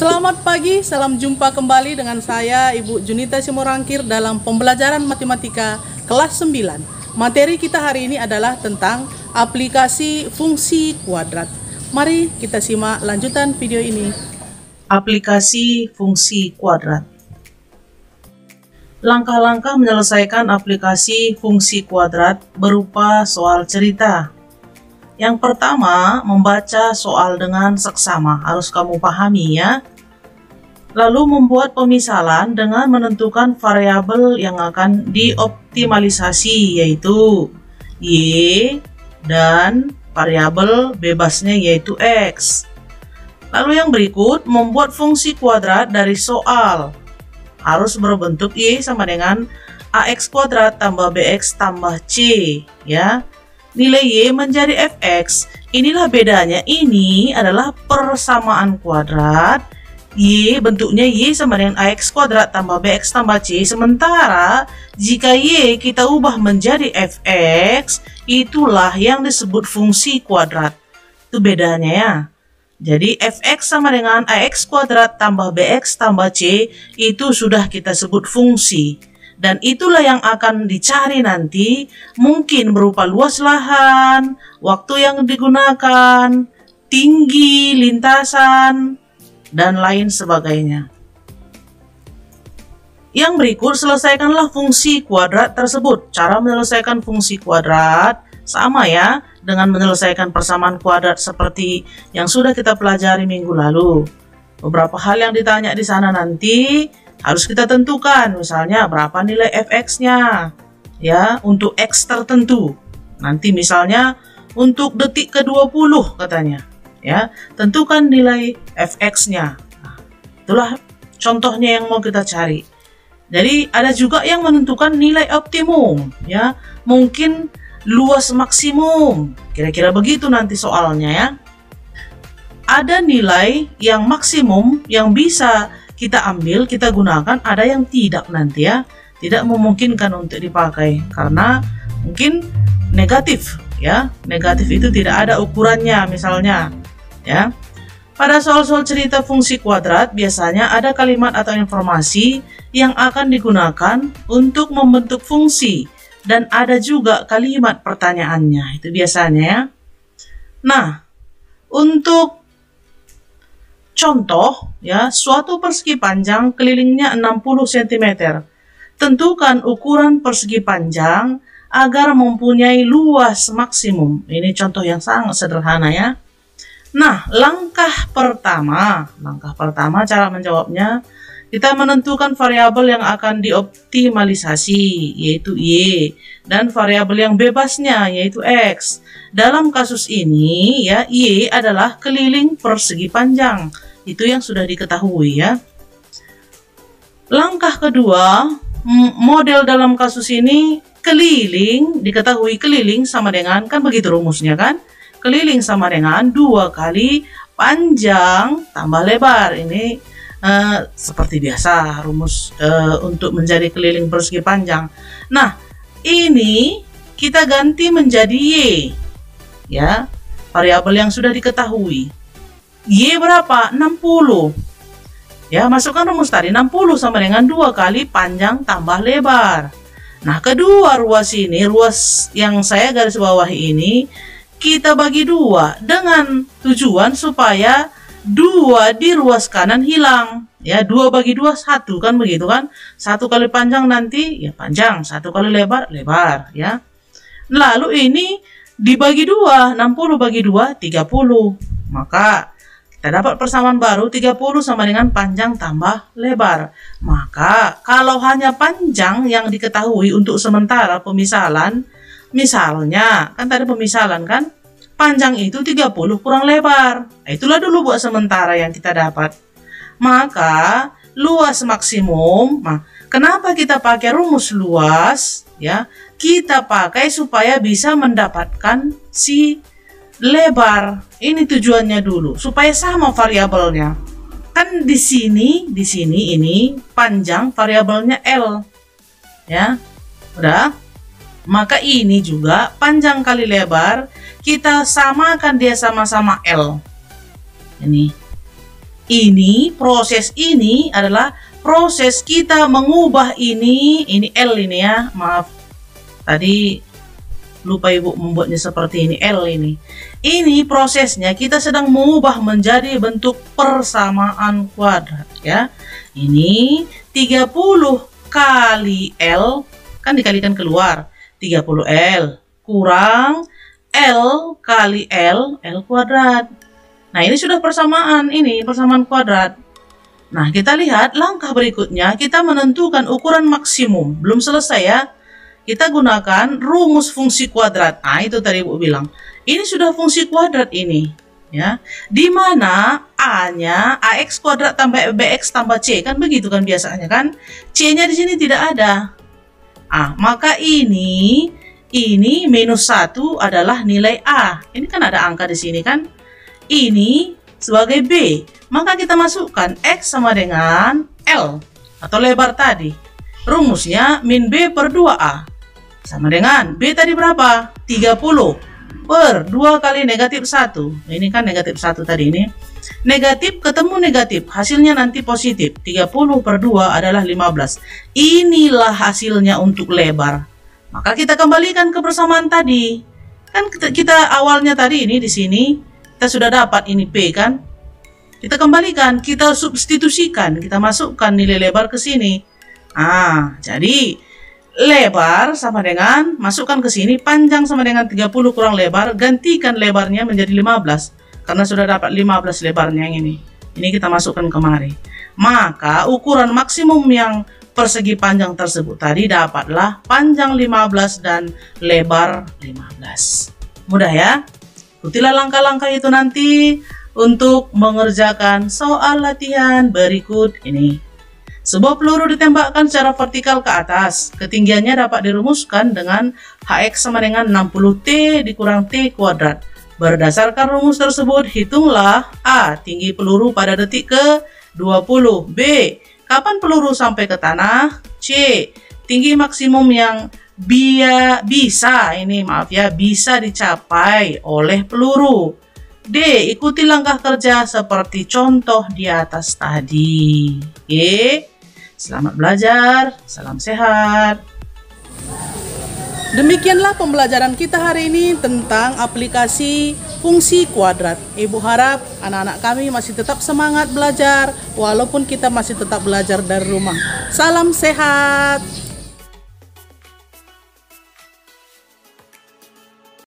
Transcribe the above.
Selamat pagi, salam jumpa kembali dengan saya Ibu Junita Simorangkir dalam pembelajaran matematika kelas 9. Materi kita hari ini adalah tentang aplikasi fungsi kuadrat. Mari kita simak lanjutan video ini. Aplikasi fungsi kuadrat. Langkah-langkah menyelesaikan aplikasi fungsi kuadrat berupa soal cerita. Yang pertama, membaca soal dengan seksama, harus kamu pahami ya. Lalu membuat pemisalan dengan menentukan variabel yang akan dioptimalisasi, yaitu Y dan variabel bebasnya yaitu X. Lalu yang berikut, membuat fungsi kuadrat dari soal. Harus berbentuk Y sama dengan AX kuadrat tambah BX tambah C, ya. Nilai Y menjadi Fx. Inilah bedanya. Ini adalah persamaan kuadrat. Y bentuknya Y sama dengan AX kuadrat tambah BX tambah C. Sementara jika Y kita ubah menjadi Fx, itulah yang disebut fungsi kuadrat. Itu bedanya ya. Jadi Fx sama dengan AX kuadrat tambah BX tambah C itu sudah kita sebut fungsi. Dan itulah yang akan dicari nanti, mungkin berupa luas lahan, waktu yang digunakan, tinggi, lintasan, dan lain sebagainya. Yang berikut, selesaikanlah fungsi kuadrat tersebut. Cara menyelesaikan fungsi kuadrat sama ya, dengan menyelesaikan persamaan kuadrat seperti yang sudah kita pelajari minggu lalu. Beberapa hal yang ditanya di sana nanti harus kita tentukan, misalnya berapa nilai Fx-nya ya untuk X tertentu. Nanti misalnya untuk detik ke-20 katanya ya, tentukan nilai Fx-nya. Nah, itulah contohnya yang mau kita cari. Jadi ada juga yang menentukan nilai optimum ya, mungkin luas maksimum. Kira-kira begitu nanti soalnya ya. Ada nilai yang maksimum yang bisa kita ambil, kita gunakan, ada yang tidak nanti ya, tidak memungkinkan untuk dipakai karena mungkin negatif ya, negatif itu tidak ada ukurannya misalnya ya. Pada soal-soal cerita fungsi kuadrat biasanya ada kalimat atau informasi yang akan digunakan untuk membentuk fungsi dan ada juga kalimat pertanyaannya, itu biasanya ya. Nah, untuk contoh ya, suatu persegi panjang kelilingnya 60 cm. Tentukan ukuran persegi panjang agar mempunyai luas maksimum. Ini contoh yang sangat sederhana ya. Nah, langkah pertama cara menjawabnya, kita menentukan variabel yang akan dioptimalisasi yaitu Y dan variabel yang bebasnya yaitu X. Dalam kasus ini ya, Y adalah keliling persegi panjang. Itu yang sudah diketahui ya. Langkah kedua, model dalam kasus ini keliling, diketahui keliling sama dengan, kan begitu rumusnya kan? Keliling sama dengan 2 kali panjang tambah lebar. Ini seperti biasa rumus untuk menjadi keliling persegi panjang. Nah, ini kita ganti menjadi Y ya, variabel yang sudah diketahui. Y berapa? 60 ya, masukkan rumus tadi, 60 sama dengan 2 kali panjang tambah lebar. Nah, kedua ruas ini, ruas yang saya garis bawahi ini kita bagi 2 dengan tujuan supaya 2 di ruas kanan hilang ya. 2 bagi 2 1 kan begitu kan, 1 kali panjang nanti ya panjang, 1 kali lebar lebar ya. Lalu ini dibagi 2, 60 bagi 2 30, maka kita dapat persamaan baru, 30 sama dengan panjang tambah lebar. Maka kalau hanya panjang yang diketahui untuk sementara pemisalan, misalnya kan tadi pemisalan kan, panjang itu 30 kurang lebar. Nah, itulah dulu buat sementara yang kita dapat. Maka luas maksimum, nah, kenapa kita pakai rumus luas ya? Kita pakai supaya bisa mendapatkan si lebar. Ini tujuannya dulu, supaya sama variabelnya. Kan di sini ini panjang variabelnya L. Ya. Udah? Maka ini juga panjang kali lebar, kita samakan dia sama-sama L. Ini. Ini proses ini adalah proses kita mengubah ini L ini ya, maaf tadi lupa ibu membuatnya seperti ini, L ini. Ini prosesnya kita sedang mengubah menjadi bentuk persamaan kuadrat ya. Ini 30 kali L kan dikalikan keluar, 30L kurang L kali L kuadrat. Nah, ini sudah persamaan, ini persamaan kuadrat. Nah, kita lihat langkah berikutnya, kita menentukan ukuran maksimum. Belum selesai ya. Kita gunakan rumus fungsi kuadrat. Nah, itu tadi Ibu bilang. Ini sudah fungsi kuadrat ini, ya. Di mana A-nya AX kuadrat tambah BX tambah C, kan begitu kan biasanya kan? C-nya di sini tidak ada. Maka ini minus 1 adalah nilai A. Ini kan ada angka di sini kan? Ini sebagai B. Maka kita masukkan X sama dengan L atau lebar tadi. Rumusnya min B per 2A. Sama dengan B tadi berapa? 30 per 2 kali negatif 1. Ini kan negatif 1 tadi ini. Negatif ketemu negatif. Hasilnya nanti positif. 30 per 2 adalah 15. Inilah hasilnya untuk lebar. Maka kita kembalikan ke persamaan tadi. Kan kita awalnya tadi ini di sini. Kita sudah dapat ini P kan? Kita kembalikan, kita substitusikan, kita masukkan nilai lebar ke sini. Jadi lebar sama dengan, masukkan ke sini, panjang sama dengan 30 kurang lebar, gantikan lebarnya menjadi 15. Karena sudah dapat 15 lebarnya yang ini. Ini kita masukkan kemari. Maka ukuran maksimum yang persegi panjang tersebut tadi dapatlah panjang 15 dan lebar 15. Mudah ya? Ikutilah langkah-langkah itu nanti untuk mengerjakan soal latihan berikut ini. Sebuah peluru ditembakkan secara vertikal ke atas. Ketinggiannya dapat dirumuskan dengan Hx sama dengan 60T dikurang T kuadrat. Berdasarkan rumus tersebut, hitunglah A. Tinggi peluru pada detik ke-20. B. Kapan peluru sampai ke tanah? C. Tinggi maksimum yang bisa dicapai oleh peluru. D. Ikuti langkah kerja seperti contoh di atas tadi. Oke. Selamat belajar, salam sehat. Demikianlah pembelajaran kita hari ini tentang aplikasi fungsi kuadrat. Ibu harap anak-anak kami masih tetap semangat belajar walaupun kita masih tetap belajar dari rumah. Salam sehat.